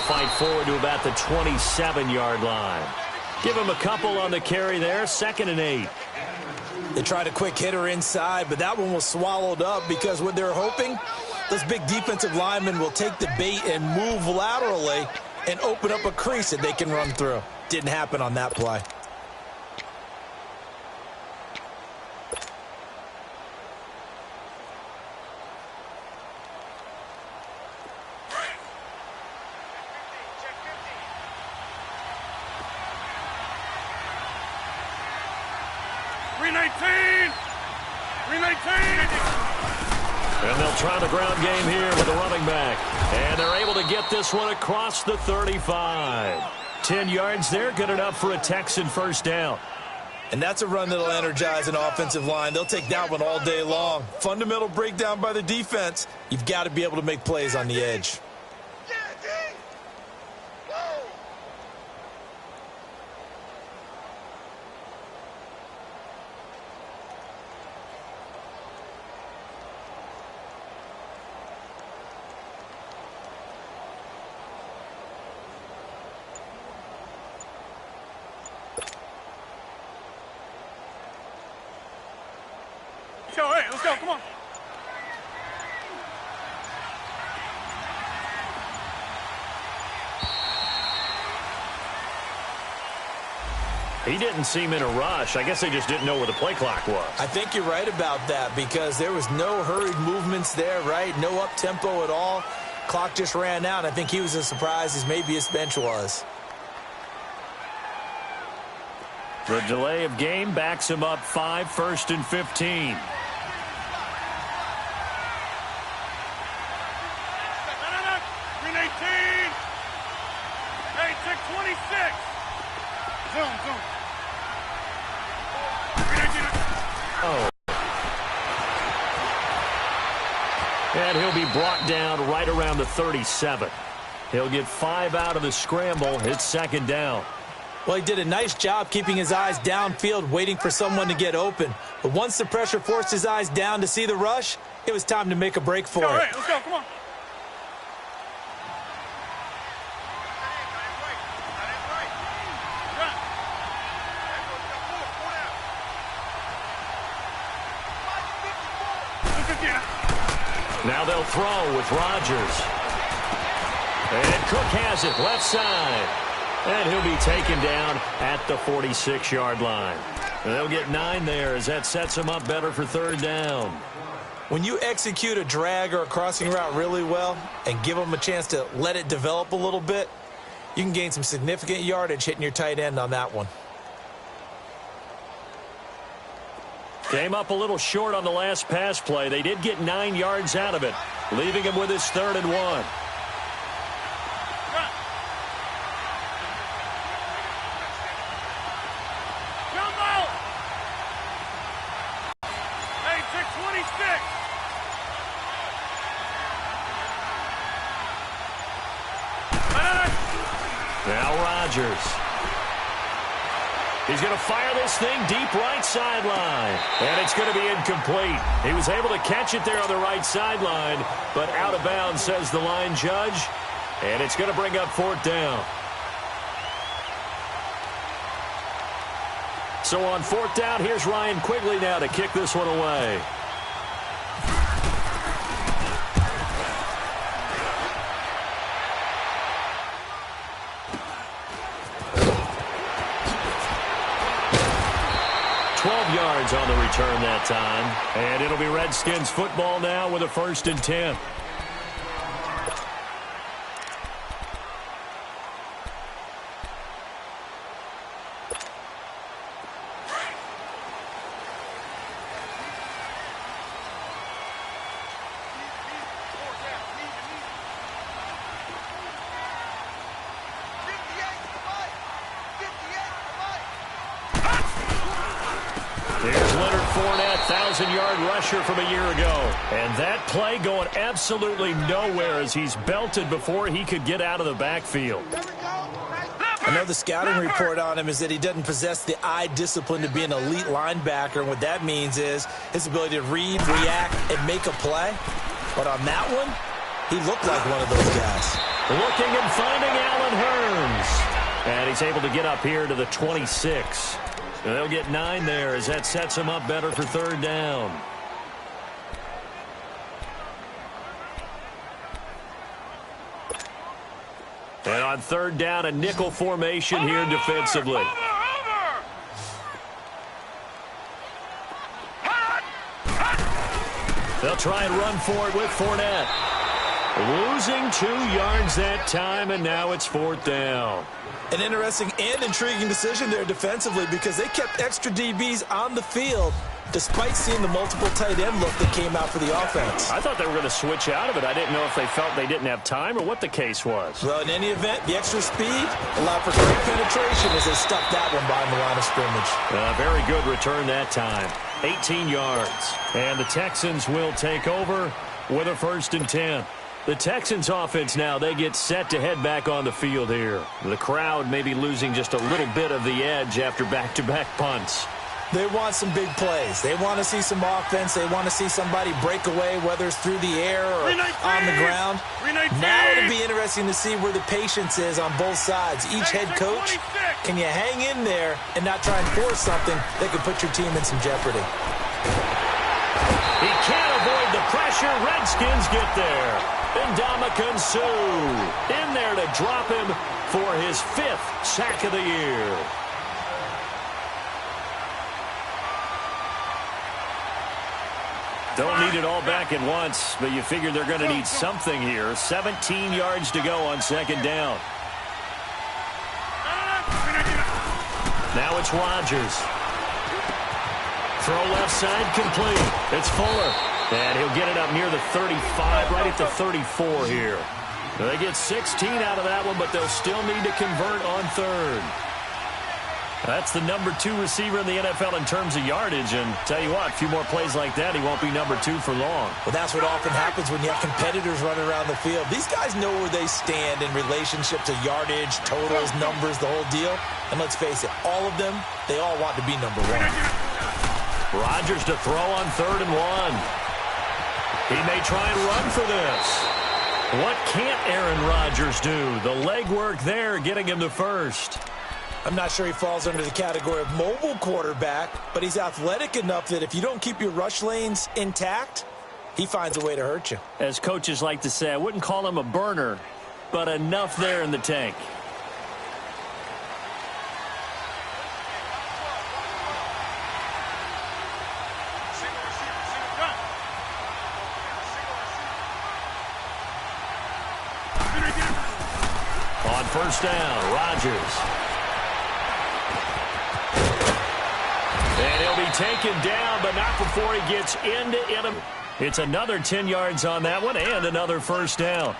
fight forward to about the 27-yard line. Give him a couple on the carry there, 2nd and 8. They tried a quick hitter inside, but that one was swallowed up because what they're hoping, those big defensive linemen will take the bait and move laterally and open up a crease that they can run through. Didn't happen on that play. And they'll try the ground game here with a running back. And they're able to get this one across the 35. 10 yards there, good enough for a Texan first down. And that's a run that'll energize an offensive line. They'll take that one all day long. Fundamental breakdown by the defense. You've got to be able to make plays on the edge. Let's go, come on. He didn't seem in a rush. I guess they just didn't know where the play clock was. I think you're right about that because there was no hurried movements there, right? No up-tempo at all. Clock just ran out. I think he was as surprised as maybe his bench was. The delay of game backs him up 5, 1st and 15. And he'll be brought down right around the 37. He'll get 5 out of the scramble. It's 2nd down. Well, he did a nice job keeping his eyes downfield, waiting for someone to get open. But once the pressure forced his eyes down to see the rush, it was time to make a break for it. All right, let's go, come on. Now they'll throw with Rodgers. And Cook has it left side. And he'll be taken down at the 46-yard line. They'll get 9 there as that sets him up better for 3rd down. When you execute a drag or a crossing route really well and give them a chance to let it develop a little bit, you can gain some significant yardage hitting your tight end on that one. Came up a little short on the last pass play. They did get 9 yards out of it, leaving him with his 3rd and 1. Now Rodgers. He's going to fire this thing deep right sideline. And it's going to be incomplete. He was able to catch it there on the right sideline, but out of bounds, says the line judge. And it's going to bring up 4th down. So on 4th down, here's Ryan Quigley now to kick this one away. Yards on the return that time. And it'll be Redskins football now with a 1st and 10. Here's Leonard Fournette, 1,000-yard rusher from a year ago. And that play going absolutely nowhere as he's belted before he could get out of the backfield. I know the scouting report on him is that he doesn't possess the eye discipline to be an elite linebacker. And what that means is his ability to read, react, and make a play. But on that one, He looked like one of those guys. Looking and finding Allen Hurns. And he's able to get up here to the 26. They'll get 9 there as that sets him up better for third down. And on third down, a nickel formation here defensively. They'll try and run for it with Fournette. Losing 2 yards that time, and now it's fourth down. An interesting and intriguing decision there defensively because they kept extra DBs on the field despite seeing the multiple tight end look that came out for the offense. I thought they were going to switch out of it. I didn't know if they felt they didn't have time or what the case was. Well, in any event, the extra speed allowed for great penetration as they stuffed that one behind the line of scrimmage. Very good return that time. 18 yards. And the Texans will take over with a 1st and 10. The Texans offense now, they get set to head back on the field here. The crowd may be losing just a little bit of the edge after back-to-back punts. They want some big plays. They want to see some offense. They want to see somebody break away, whether it's through the air or on the ground. Now it'll be interesting to see where the patience is on both sides. Each head coach, can you hang in there and not try and force something that could put your team in some jeopardy? He can't avoid the pressure. Redskins get there. Ndamukong Suh in there to drop him for his 5th sack of the year. Don't need it all back at once, but you figure they're going to need something here. 17 yards to go on second down. Now it's Rodgers. Throw left side complete. It's Fuller. And he'll get it up near the 35, right at the 34 here. They get 16 out of that one, but they'll still need to convert on third. That's the number 2 receiver in the NFL in terms of yardage. And tell you what, a few more plays like that, he won't be number 2 for long. Well, that's what often happens when you have competitors running around the field. These guys know where they stand in relationship to yardage, totals, numbers, the whole deal. And let's face it, all of them, they all want to be number 1. Rodgers to throw on 3rd and 1. He may try and run for this. What can't Aaron Rodgers do? The legwork there getting him to first. I'm not sure he falls under the category of mobile quarterback, but he's athletic enough that if you don't keep your rush lanes intact, he finds a way to hurt you. As coaches like to say, I wouldn't call him a burner, but enough there in the tank. On first down, Rodgers. And he'll be taken down, but not before he gets into him. It's another 10 yards on that one and another first down.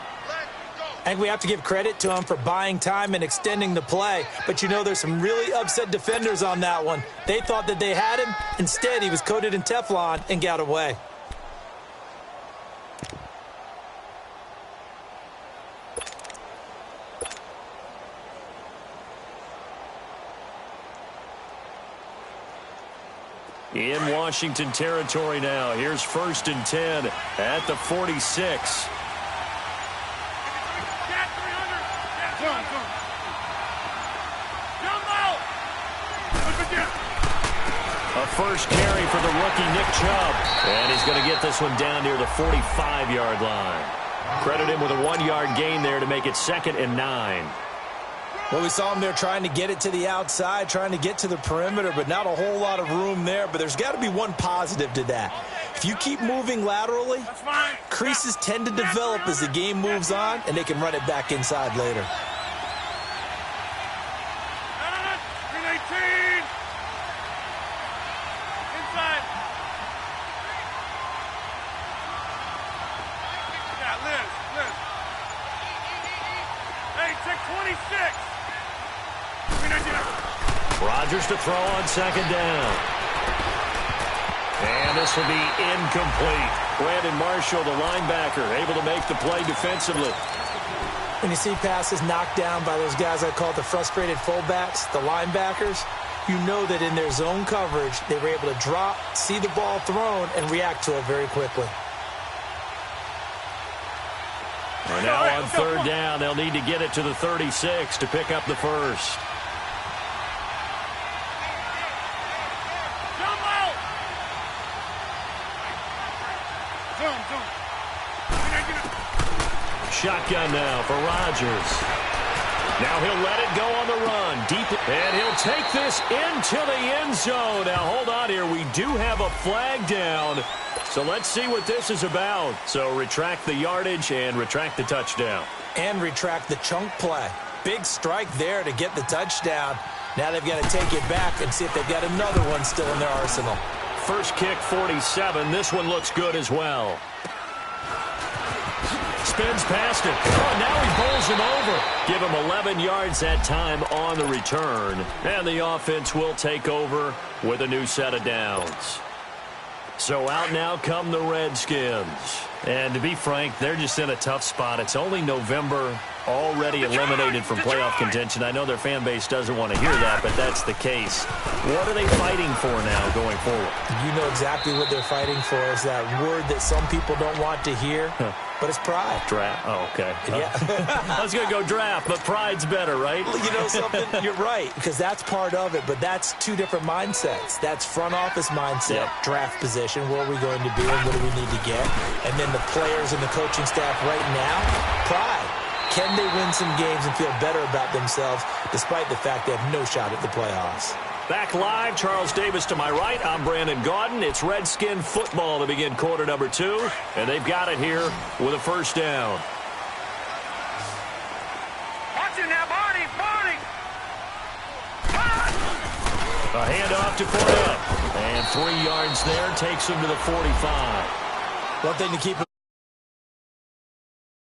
I think we have to give credit to him for buying time and extending the play. But, you know, there's some really upset defenders on that one. They thought that they had him. Instead, he was coated in Teflon and got away. In Washington territory now. Here's 1st and 10 at the 46. A first carry for the rookie Nick Chubb. And he's going to get this one down near the 45-yard line. Credit him with a 1-yard gain there to make it 2nd and 9. Well, we saw him there trying to get it to the outside, trying to get to the perimeter, but not a whole lot of room there. But there's got to be one positive to that. If you keep moving laterally, creases tend to develop as the game moves on, and they can run it back inside later. Inside. Yeah, Liz. Hey, check 26. Rodgers to throw on 2nd down. And this will be incomplete. Brandon Marshall, the linebacker, able to make the play defensively. When you see passes knocked down by those guys I call the frustrated fullbacks, the linebackers, you know that in their zone coverage, they were able to drop, see the ball thrown, and react to it very quickly. And now on third down, they'll need to get it to the 36 to pick up the first. Shotgun now for Rodgers. Now he'll let it go on the run. Deep, and he'll take this into the end zone. Now hold on here. We do have a flag down. So let's see what this is about. So retract the yardage and retract the touchdown. And retract the chunk play. Big strike there to get the touchdown. Now they've got to take it back and see if they've got another one still in their arsenal. First kick, 47. This one looks good as well. Spins past it. Oh, now he bowls him over. Give him 11 yards that time on the return. And the offense will take over with a new set of downs. So out now come the Redskins. And to be frank, they're just in a tough spot. It's only November, already eliminated from playoff contention. I know their fan base doesn't want to hear that, but that's the case. What are they fighting for now going forward? You know exactly what they're fighting for. Is that word that some people don't want to hear, but it's pride. Draft. Oh, okay. Yeah. I was going to go draft, but pride's better, right? You know something? You're right, because that's part of it, but that's two different mindsets. That's front office mindset, draft position, where are we going to be and what do we need to get? And then the players and the coaching staff right now, pride. Can they win some games and feel better about themselves despite the fact they have no shot at the playoffs? Back live, Charles Davis to my right. I'm Brandon Gaudin. It's Redskin football to begin quarter number 2, and they've got it here with a first down. Watch it now, Barney. A handoff to Fournette. And 3 yards there takes him to the 45. One thing to keep in